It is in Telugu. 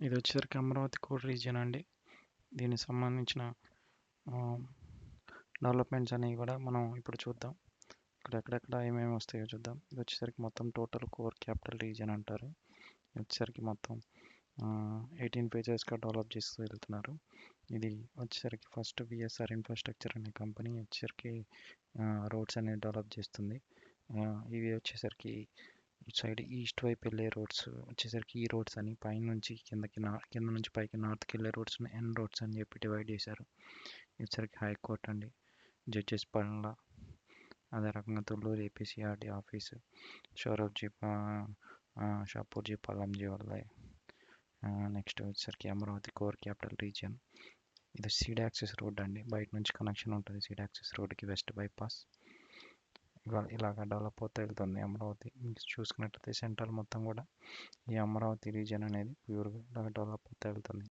ఇది వచ్చేసరికి అమరావతి కోర్ రీజియన్ అండి. దీనికి సంబంధించిన డెవలప్మెంట్స్ అనేవి కూడా మనం ఇప్పుడు చూద్దాం. ఇక్కడ ఎక్కడెక్కడ ఏమేమి వస్తాయో చూద్దాం. ఇది వచ్చేసరికి మొత్తం టోటల్ కోర్ క్యాపిటల్ రీజియన్ అంటారు. ఇది వచ్చేసరికి మొత్తం 18 పేజెస్గా డెవలప్ చేస్తూ వెళ్తున్నారు. ఇది వచ్చేసరికి ఫస్ట్ విఎస్ఆర్ ఇన్ఫ్రాస్ట్రక్చర్ అనే కంపెనీ వచ్చేసరికి రోడ్స్ అనేది డెవలప్ చేస్తుంది. ఇవి వచ్చేసరికి సైడ్ ఈస్ట్ వైపు వెళ్ళే రోడ్స్ వచ్చేసరికి ఈ రోడ్స్ అని పైనుంచి కింద నుంచి పైకి నార్త్కి వెళ్ళే రోడ్స్ని ఎన్ రోడ్స్ అని చెప్పి డివైడ్ చేశారు. వచ్చేసరికి హైకోర్ట్ అండి, జడ్జెస్ బంగ్లా, అదే రకంగా తుళ్ళూరు ఏపీసీఆర్డీ ఆఫీసు, షాపూర్జీ పల్లంజీ వల్లయ్. నెక్స్ట్ వచ్చేసరికి అమరావతి కోర్ క్యాపిటల్ రీజియన్. ఇది సీడ్ యాక్సెస్ రోడ్ అండి, బయట నుంచి కనెక్షన్ ఉంటుంది సీడ్ యాక్సెస్ రోడ్కి, వెస్ట్ బైపాస్. ఇలాగ డెవలప్ అవుతూ వెళ్తుంది అమరావతి. మీకు చూసుకున్నట్లయితే సెంట్రల్ మొత్తం కూడా ఈ అమరావతి రీజియన్ అనేది ప్యూర్గా ఇలాగ డెవలప్ అవుతూ వెళ్తుంది.